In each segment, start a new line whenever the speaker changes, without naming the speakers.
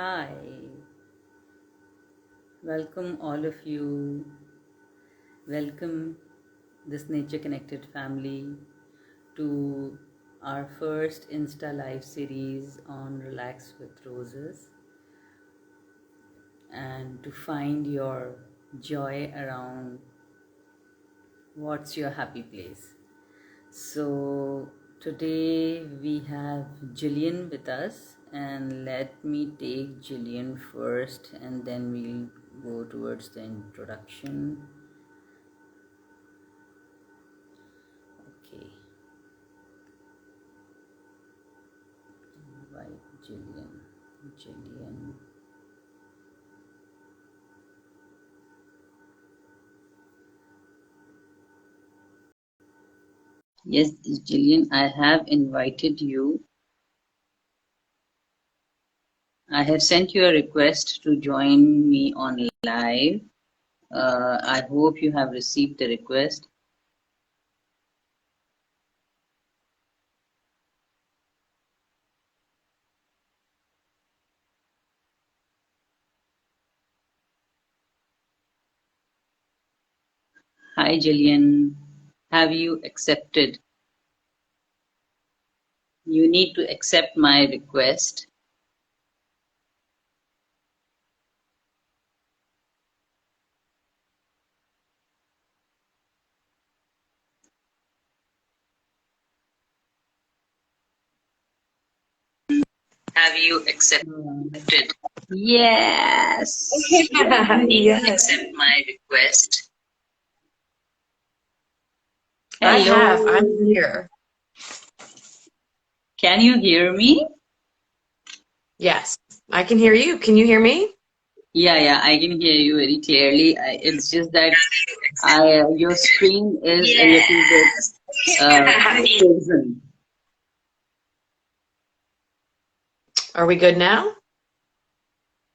Hi, welcome all of you. Welcome this nature connected family to our first Insta live series on Relax with Roses and to find your joy around what's your happy place. So today we have Jillian with us, and let me take Jillian first and then we'll go towards the introduction. Okay, invite Jillian. Jillian. Yes, Jillian, I have invited you. I have sent you a request to join me on live. I hope you have received the request. Hi, Jillian. Have you accepted? You need to accept my request. Have you accepted? Yes. You need to accept my request.
I have.
Hello.
I'm here.
Can you hear me?
Yes, I can hear you. Can you hear me?
Yeah, I can hear you very clearly. It's just that your screen is a little bit frozen,
Are we good now?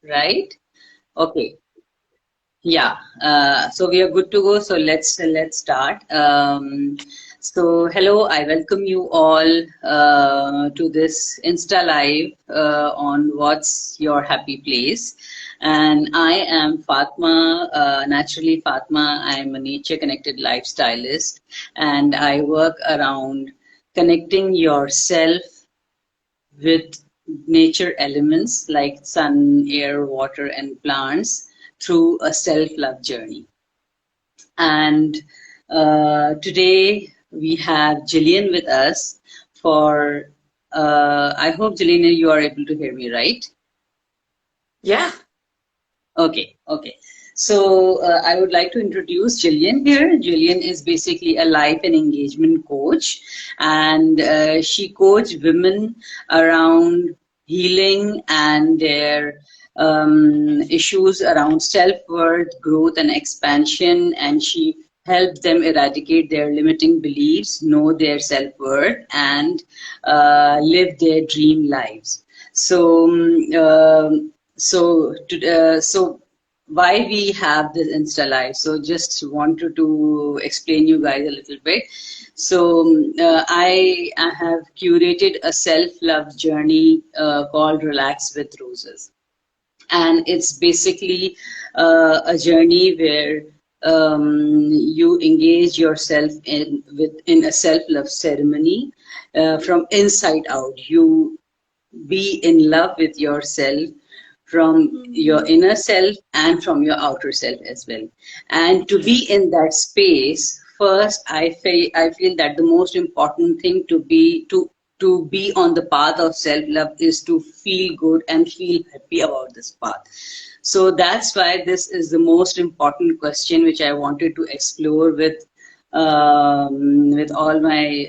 right? Okay. Yeah, so we are good to go. So let's start. So hello, I welcome you all to this Insta Live on What's Your Happy Place. And I am Fatma, naturally Fatma. I'm a nature connected lifestylist, and I work around connecting yourself with nature elements like sun, air, water, and plants through a self love journey. And today we have Jillian with us for, I hope, Jillian, you are able to hear me, right?
Yeah.
Okay. So I would like to introduce Jillian here. Jillian is basically a life and engagement coach, and she coaches women around healing and their issues around self-worth, growth, and expansion. And she helps them eradicate their limiting beliefs, know their self-worth, and live their dream lives. So, so why we have this Insta Live. So just wanted to explain you guys a little bit. So I have curated a self-love journey called Relax with Roses, and it's basically a journey where you engage yourself in a self-love ceremony from inside out. You be in love with yourself from your inner self and from your outer self as well. And to be in that space, first I feel that the most important thing to be on the path of self love is to feel good and feel happy about this path. So that's why this is the most important question which I wanted to explore with all my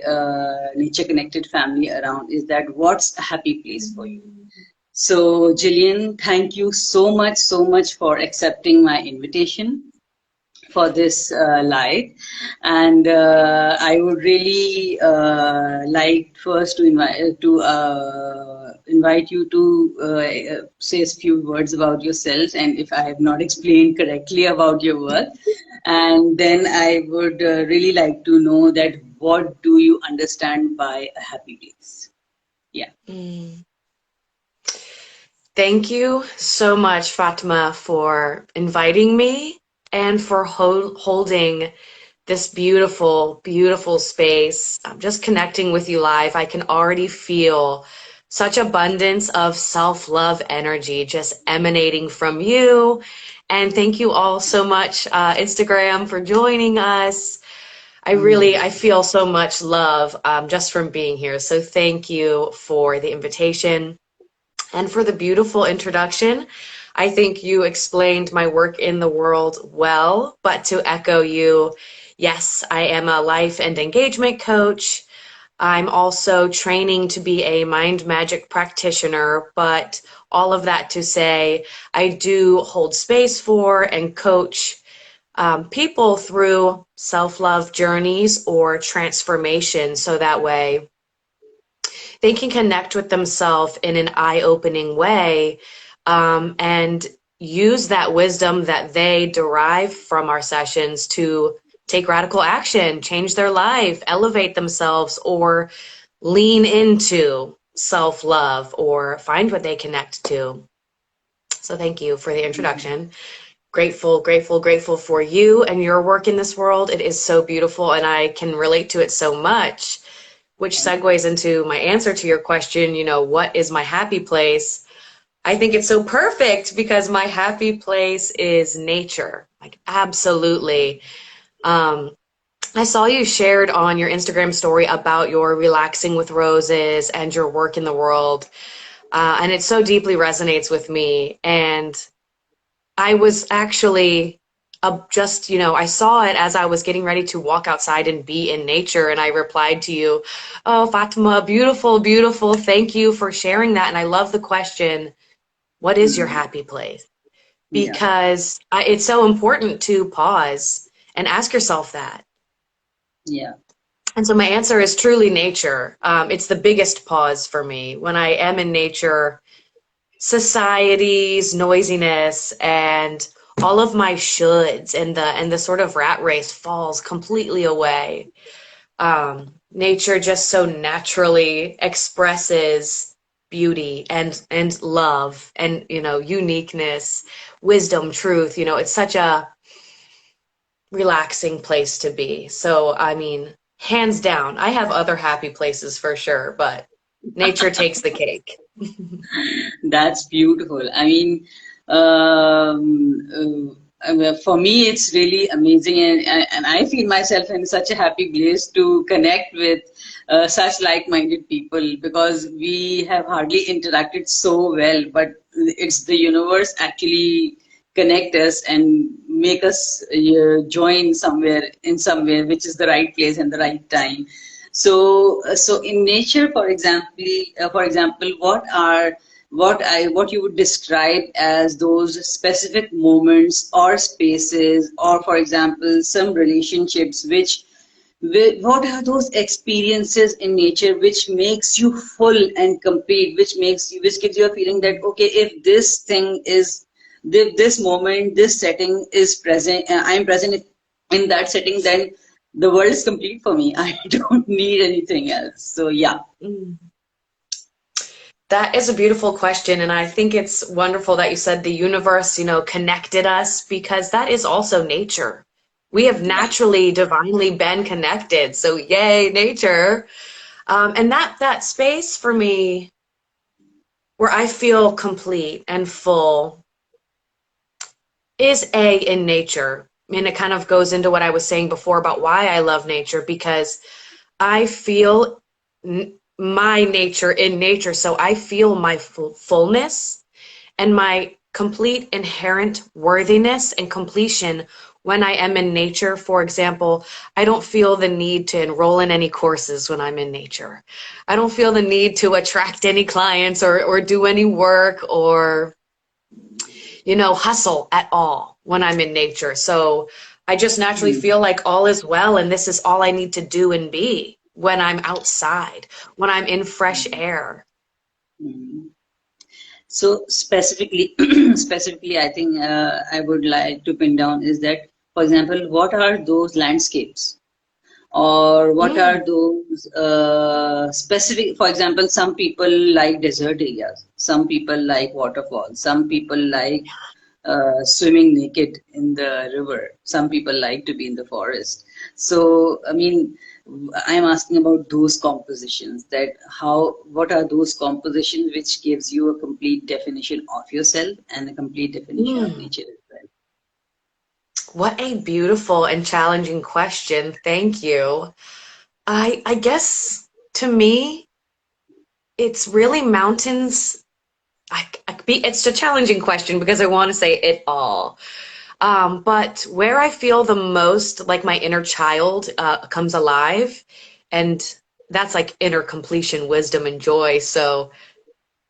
nature connected family around, is that what's a happy place for you. So Jillian, thank you so much for accepting my invitation for this live. And I would really like first to invite you to say a few words about yourself, and if I have not explained correctly about your work, and then I would really like to know that what do you understand by a happy place? Yeah.
Mm. Thank you so much, Fatima, for inviting me and for holding this beautiful, beautiful space. I'm just connecting with you live. I can already feel such abundance of self-love energy just emanating from you. And thank you all so much, Instagram, for joining us. I feel so much love just from being here. So thank you for the invitation and for the beautiful introduction. I think you explained my work in the world well, but to echo you, yes, I am a life and engagement coach. I'm also training to be a mind magic practitioner, but all of that to say, I do hold space for and coach people through self-love journeys or transformation so that way they can connect with themselves in an eye-opening way and use that wisdom that they derive from our sessions to take radical action, change their life, elevate themselves, or lean into self-love or find what they connect to. So thank you for the introduction. Grateful, grateful, grateful for you and your work in this world. It is so beautiful and I can relate to it so much, which segues into my answer to your question, what is my happy place? I think it's so perfect because my happy place is nature. Like, absolutely. I saw you shared on your Instagram story about your relaxing with roses and your work in the world. And it so deeply resonates with me. And I was actually I saw it as I was getting ready to walk outside and be in nature. And I replied to you, oh, Fatima, beautiful, beautiful. Thank you for sharing that. And I love the question, what is your happy place?
Yeah,
Because it's so important to pause and ask yourself that.
yeah,
And so my answer is truly nature. It's the biggest pause for me. When I am in nature, society's noisiness and all of my shoulds and the sort of rat race falls completely away. Nature just so naturally expresses beauty and love and uniqueness, wisdom, truth. It's such a relaxing place to be. So I mean, hands down, I have other happy places for sure, but nature takes the cake.
that's beautiful. I mean, for me, it's really amazing, and I feel myself in such a happy place to connect with such like-minded people because we have hardly interacted so well, but it's the universe actually connect us and make us join somewhere in somewhere, which is the right place and the right time. So in nature, for example, what you would describe as those specific moments or spaces, or for example, some relationships what are those experiences in nature which makes you full and complete, which gives you a feeling that okay, if this thing is this moment, this setting is present, I'm present in that setting, then the world is complete for me. I don't need anything else. So yeah.
Mm. That is a beautiful question, and I think it's wonderful that you said the universe, connected us because that is also nature. We have
Yeah.
naturally, divinely been connected, so yay, nature. And that space for me where I feel complete and full is in nature. And it kind of goes into what I was saying before about why I love nature because I feel my nature in nature. So I feel my fullness and my complete inherent worthiness and completion when I am in nature. For example, I don't feel the need to enroll in any courses when I'm in nature. I don't feel the need to attract any clients or do any work or hustle at all when I'm in nature. So I just naturally feel like all is well and this is all I need to do and be when I'm outside, when I'm in fresh air.
Mhm. So specifically, specifically, I think I would like to pin down is that, for example, what are those landscapes or what are
Mm.
those specific, for example, some people like desert areas, some people like waterfalls, some people like swimming naked in the river, some people like to be in the forest. So I mean, I'm asking about those compositions, that how, what are those compositions which gives you a complete definition of yourself and a complete definition of
Mm.
nature as well.
What a beautiful and challenging question. Thank you. I guess to me, it's really mountains. It's a challenging question because I want to say it all. But where I feel the most like my inner child comes alive, and that's like inner completion, wisdom, and joy. So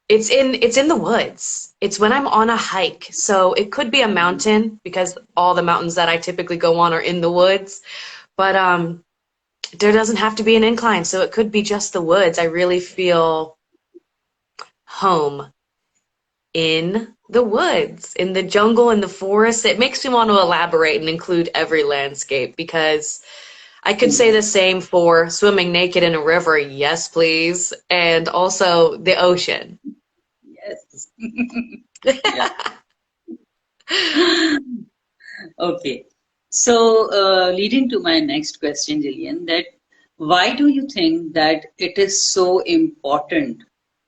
it's in the woods. It's when I'm on a hike. So it could be a mountain because all the mountains that I typically go on are in the woods. But there doesn't have to be an incline, so it could be just the woods. I really feel home in the woods, in the jungle, in the forest. It makes me want to elaborate and include every landscape because I could say the same for swimming naked in a river, yes, please, and also the ocean.
Yes. Yeah. Okay. So, leading to my next question, Jillian, that why do you think that it is so important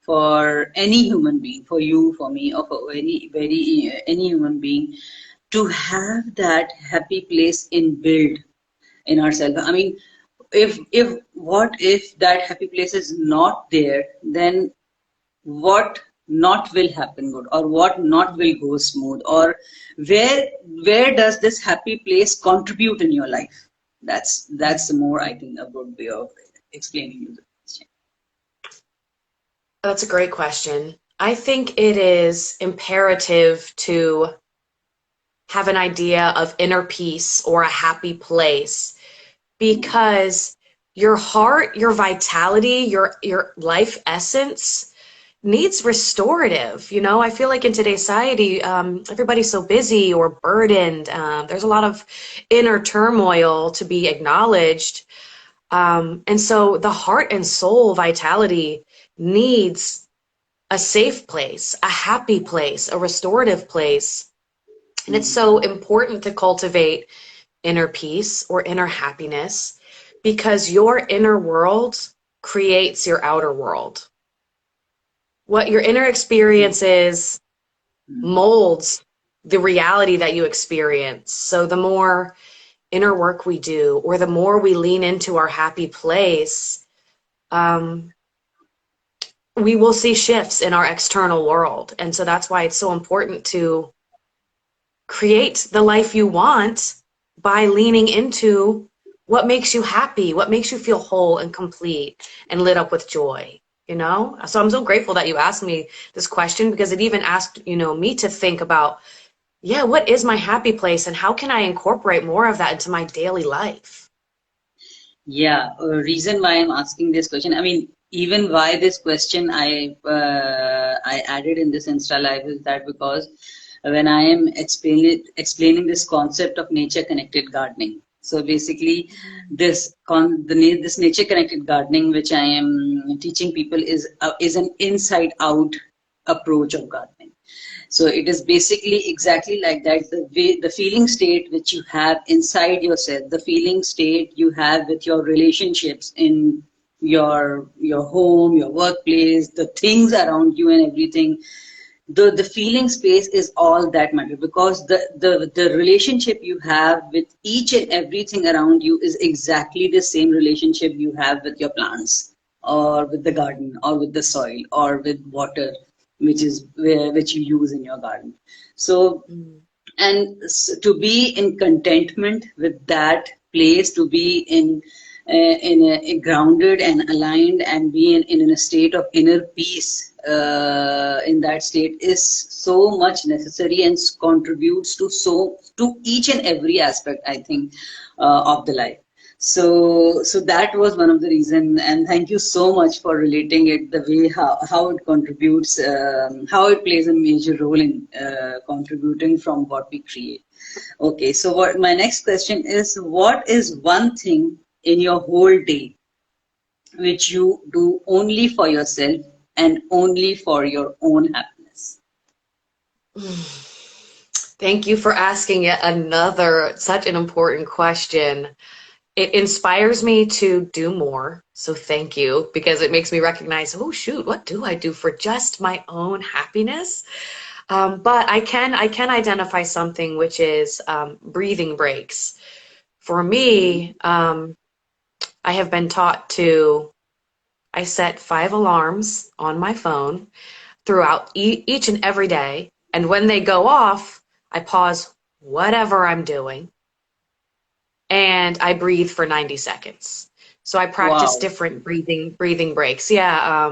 for any human being, for you, for me, or for any human being, to have that happy place inbuilt in ourselves? I mean, if what if that happy place is not there, then what not will happen good, or what not will go smooth, or where where does this happy place contribute in your life? That's more, I think, a good way of explaining you the question.
That's a great question. I think it is imperative to have an idea of inner peace or a happy place because your heart, your vitality, your life essence needs restorative. You know, I feel like in today's society, everybody's so busy or burdened. There's a lot of inner turmoil to be acknowledged. And so the heart and soul vitality needs a safe place, a happy place, a restorative place. And it's
Mm,
so important to cultivate inner peace or inner happiness because your inner world creates your outer world. What your inner experience is
mm,
molds the reality that you experience. So the more inner work we do, or the more we lean into our happy place, um, we will see shifts in our external world. And so that's why it's so important to create the life you want by leaning into what makes you happy, what makes you feel whole and complete and lit up with joy, you know? So I'm so grateful that you asked me this question because it even asked, me to think about, yeah, what is my happy place and how can I incorporate more of that into my daily life?
yeah, reason why I'm asking this question, I mean, even why this question I added in this Insta live is that because when I am explaining this concept of nature connected gardening. So basically, this nature connected gardening, which I am teaching people, is an inside out approach of gardening. So it is basically exactly like that. The way, the feeling state which you have inside yourself, the feeling state you have with your relationships in your home, your workplace, the things around you and everything, the feeling space is all that matter, because the relationship you have with each and everything around you is exactly the same relationship you have with your plants, or with the garden, or with the soil, or with water, which you use in your garden. So,
Mm.
and to be in contentment with that place, to be in a grounded and aligned, and be in a state of inner peace, in that state is so much necessary, and contributes to each and every aspect, I think, of the life. So that was one of the reason, and thank you so much for relating it, the way how it contributes, how it plays a major role in contributing from what we create. Okay, so what my next question is, what is one thing in your whole day, which you do only for yourself and only for your own happiness?
Thank you for asking yet another such an important question. It inspires me to do more. So thank you, because it makes me recognize, oh shoot, what do I do for just my own happiness? But I can identify something, which is breathing breaks. For me, I have been taught to, I set 5 alarms on my phone throughout each and every day. And when they go off, I pause whatever I'm doing and I breathe for 90 seconds. So I practice
Wow.
different breathing breaks. Yeah,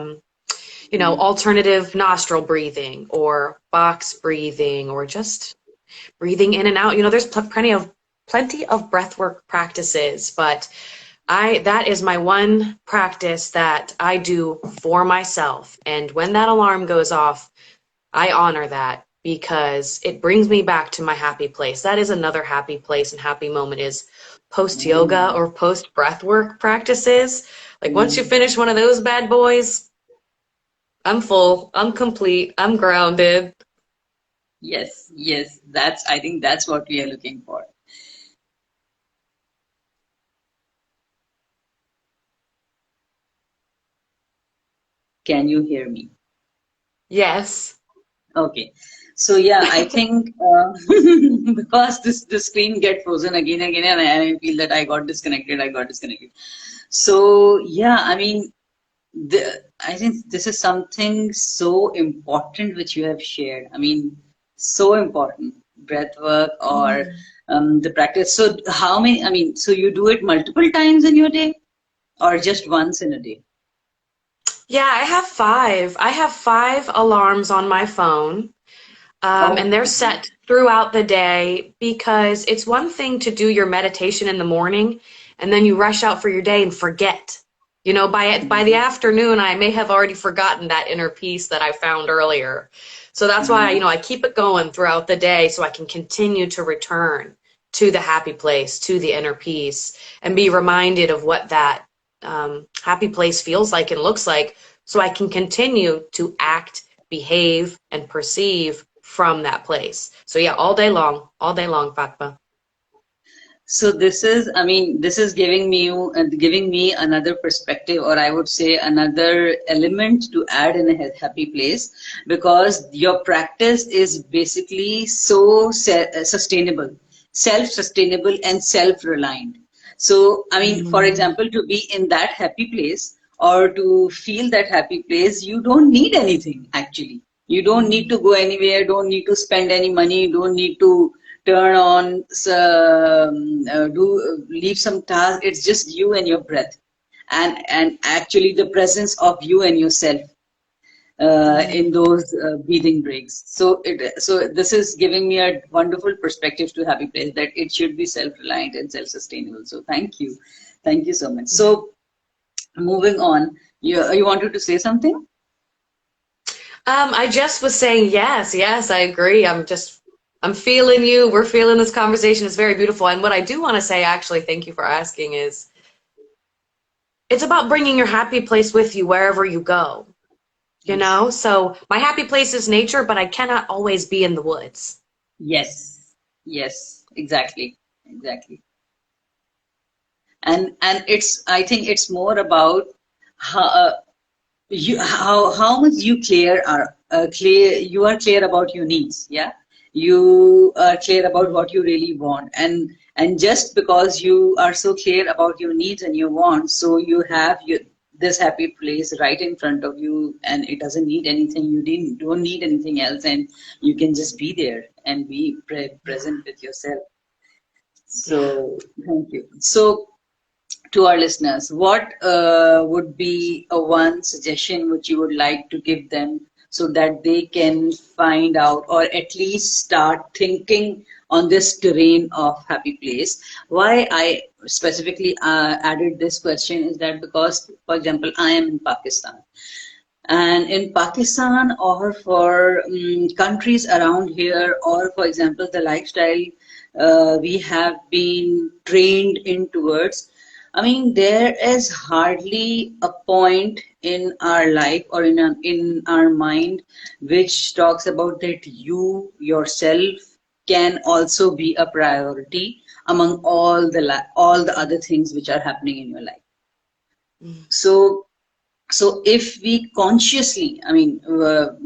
Mm.
alternative nostril breathing or box breathing or just breathing in and out. There's plenty of breathwork practices, but I that is my one practice that I do for myself. And when that alarm goes off, I honor that because it brings me back to my happy place. That is another happy place and happy moment is post yoga
Mm.
or post breathwork practices. Like once you
Mm.
finish one of those bad boys, I'm full, I'm complete, I'm grounded.
Yes, yes, I think that's what we are looking for. Can you hear me?
Yes.
Okay. So yeah, I think because this screen get frozen again and again, and I feel that I got disconnected. I got disconnected. So yeah, I mean, I think this is something so important which you have shared. I mean, so important. Breath work or the practice. So how many? I mean, so you do it multiple times in your day, or just once in a day?
Yeah, I have five. I have 5 alarms on my phone. And
Oh.
they're set throughout the day because it's one thing to do your meditation in the morning and then you rush out for your day and forget. By the
Mhm.
afternoon, I may have already forgotten that inner peace that I found earlier. So that's why,
Mhm.
I keep it going throughout the day so I can continue to return to the happy place, to the inner peace, and be reminded of what that happy place feels like and looks like so I can continue to act, behave, and perceive from that place. So yeah, all day long, Fatma.
So this is, I mean, this is giving me another perspective, or I would say another element to add in a happy place, because your practice is basically so sustainable, self-sustainable, and self-reliant. So, I mean, for
Mm.
example, to be in that happy place or to feel that happy place, you don't need anything actually. You don't need to go anywhere, don't need to spend any money, don't need to turn on, leave some task. It's just you and your breath, and actually the presence of you and yourself in those breathing breaks. So this is giving me a wonderful perspective to happy place, that it should be self-reliant and self-sustainable. So thank you so much. So moving on, you wanted to say something?
I just was saying yes, yes, I agree. I'm feeling you. We're feeling this conversation. It's very beautiful. And what I do want to say, actually, thank you for asking, is it's about bringing your happy place with you wherever you go.
Yes.
So my happy place is nature, but I cannot always be in the woods.
Yes. Yes. Exactly. Exactly. And it's, I think it's more about how how much you you are clear about your needs. Yeah, you are clear about what you really want, and just because you are so clear about your needs and your wants, so you have this happy place right in front of you, and it doesn't need anything. You don't need anything else, and you can just be there and be present with yourself.
Yeah.
So thank you. So to our listeners, what would be a one suggestion which you would like to give them so that they can find out, or at least start thinking on this terrain of happy place? Why I specifically added this question is that because, for example, I am in Pakistan. And in Pakistan, or for countries around here, or for example, the lifestyle we have been trained in towards. I mean, there is hardly a point in our life or in our mind which talks about that you yourself can also be a priority among all the other things which are happening in your life.
Mm.
So if we consciously, I mean,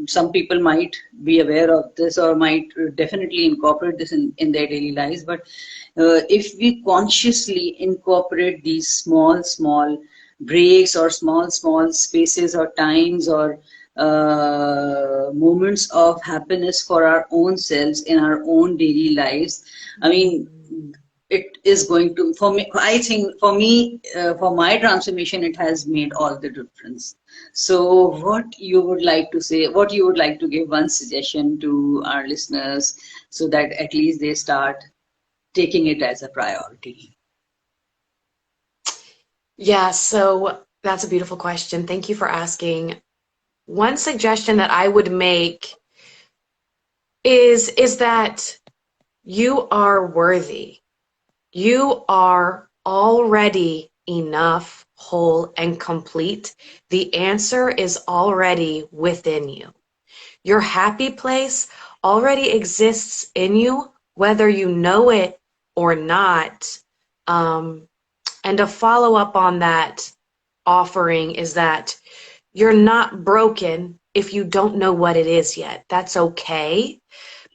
some people might be aware of this or might definitely incorporate this in their daily lives, but if we consciously incorporate these small breaks or small spaces or times or moments of happiness for our own selves in our own daily lives, I mean, it is going to, for me, I think for me, for my transformation, it has made all the difference. So what you would like to say, what you would like to give one suggestion to our listeners so that at least they start taking it as a priority?
Yeah, so that's a beautiful question. Thank you for asking. One suggestion that I would make is that you are worthy. You are already enough, whole, and complete. The answer is already within you. Your happy place already exists in you, whether you know it or not. Um, and a follow up on that offering is that you're not broken if you don't know what it is yet. That's okay,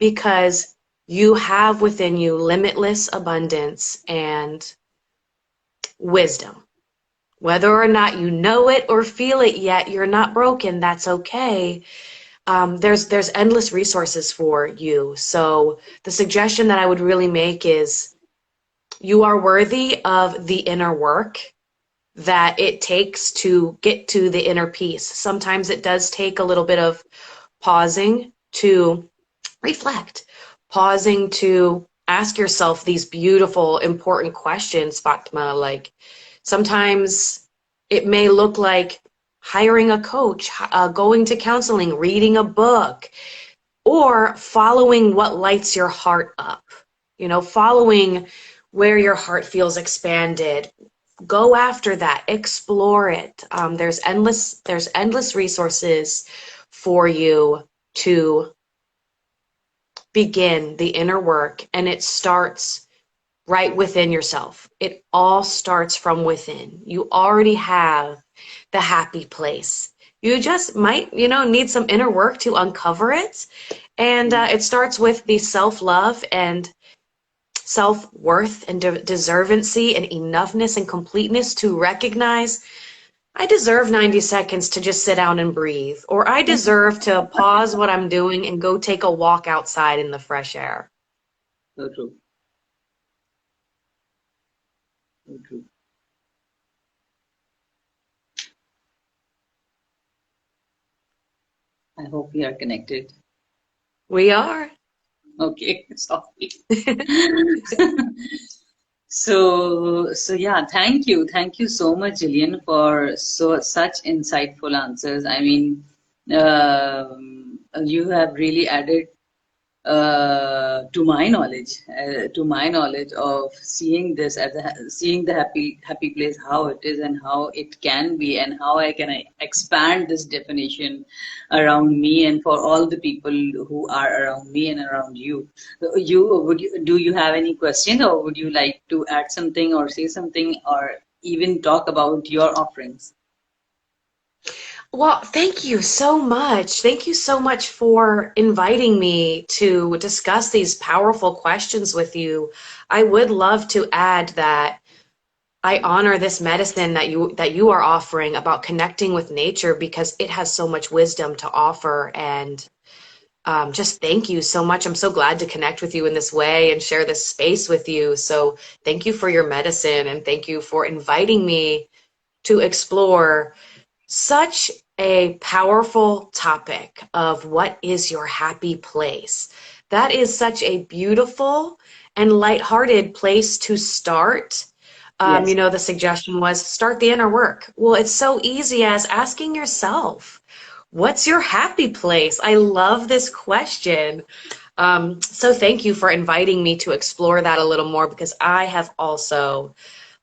because you have within you limitless abundance and wisdom. Whether or not you know it or feel it yet, you're not broken. That's okay. There's endless resources for you. So the suggestion that I would really make is you are worthy of the inner work that it takes to get to the inner peace. Sometimes it does take a little bit of pausing to reflect, pausing to ask yourself these beautiful, important questions, Fatma. Like sometimes it may look like hiring a coach, going to counseling, reading a book, or following what lights your heart up. You know, following where your heart feels expanded. Go after that, explore it. There's endless resources for you to begin the inner work, and it starts right within yourself. It all starts from within. You already have the happy place. You just might, need some inner work to uncover it. And it starts with the self-love and self-worth and deservancy and enoughness and completeness to recognize I deserve 90 seconds to just sit down and breathe, or I deserve to pause what I'm doing and go take a walk outside in the fresh air.
So true. So true. I hope we are connected.
We are.
Okay, sorry. So yeah, thank you so much, Jillian, for such insightful answers. I mean, you have really added to my knowledge of seeing this as seeing the happy place, how it is and how it can be, and how I can expand this definition around me and for all the people who are around me and around you. Do you have any question, or would you like to add something or say something or even talk about your offerings?
Well, thank you so much. Thank you so much for inviting me to discuss these powerful questions with you. I would love to add that I honor this medicine that you are offering about connecting with nature because it has so much wisdom to offer. And just thank you so much. I'm so glad to connect with you in this way and share this space with you. So thank you for your medicine, and thank you for inviting me to explore such a powerful topic of what is your happy place. That is such a beautiful and lighthearted place to start.
Yes.
The suggestion was start the inner work. Well, it's so easy as asking yourself, what's your happy place? I love this question. So thank you for inviting me to explore that a little more, because I have also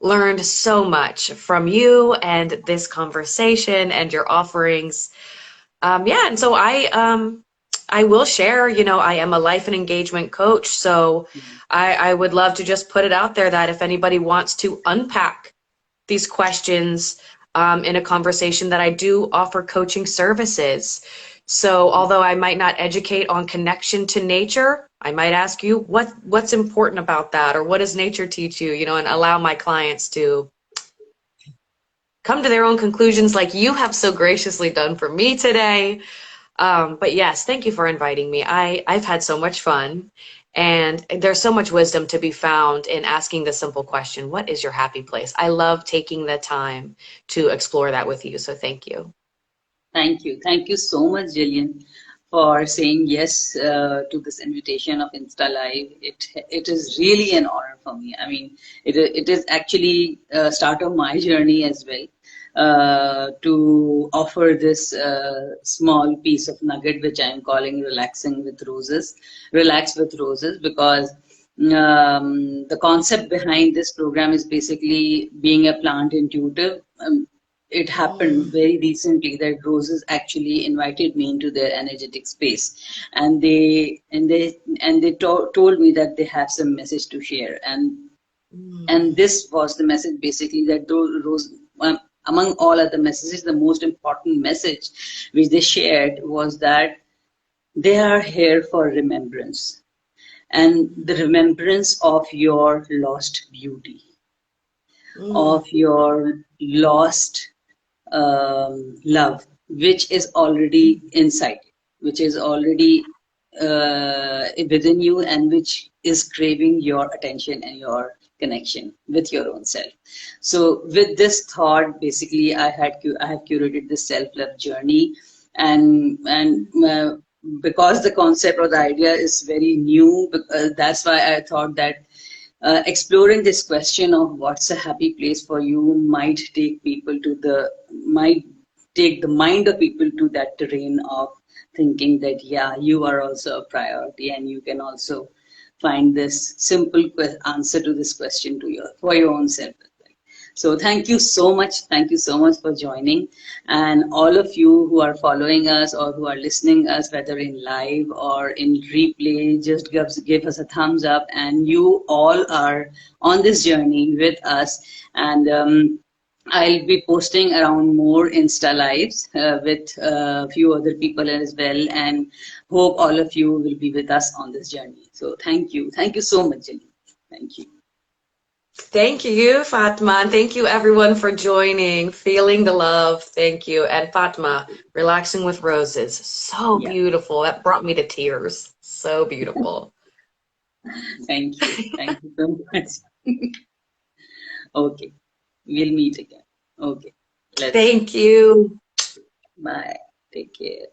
learned so much from you and this conversation and your offerings. Yeah, and so I will share, you know, I am a life and engagement coach, so I would love to just put it out there that if anybody wants to unpack these questions in a conversation, that I do offer coaching services. So although I might not educate on connection to nature, I might ask you what's important about that, or what does nature teach you, you know, and allow my clients to come to their own conclusions like you have so graciously done for me today. But yes, thank you for inviting me. I've had so much fun, and there's so much wisdom to be found in asking the simple question, what is your happy place? I love taking the time to explore that with you, so thank you.
Thank you. Thank you so much, Jillian, for saying yes to this invitation of Insta Live. It is really an honor for me. I mean, it is actually start of my journey as well, to offer this small piece of nugget, which I'm calling relaxing with roses, relax with roses, because the concept behind this program is basically being a plant intuitive. It happened very recently that roses actually invited me into their energetic space, and they told me that they have some message to share, and this was the message basically, that those rose, among all other messages, the most important message which they shared was that they are here for remembrance, and the remembrance of your lost beauty, of your lost love, which is already inside, which is already within you, and which is craving your attention and your connection with your own self. So, with this thought, basically, I have curated this self-love journey, and because the concept or the idea is very new, that's why I thought that exploring this question of what's a happy place for you might take the mind of people to that terrain of thinking that, yeah, you are also a priority, and you can also find this simple answer to this question to for your own self. So thank you so much. Thank you so much for joining. And all of you who are following us or who are listening us, whether in live or in replay, just give us a thumbs up. And you all are on this journey with us. And I'll be posting around more Insta lives with a few other people as well. And hope all of you will be with us on this journey. So thank you. Thank you so much, Jenny. Thank you.
Thank you, Fatma, and thank you everyone for joining, feeling the love. Thank you. And Fatma, relaxing with roses. So
Yeah.
beautiful. That brought me to tears. So beautiful.
Thank you. Thank you so much. Okay. We'll meet again. Okay. Let's.
Thank you.
Bye. Take care.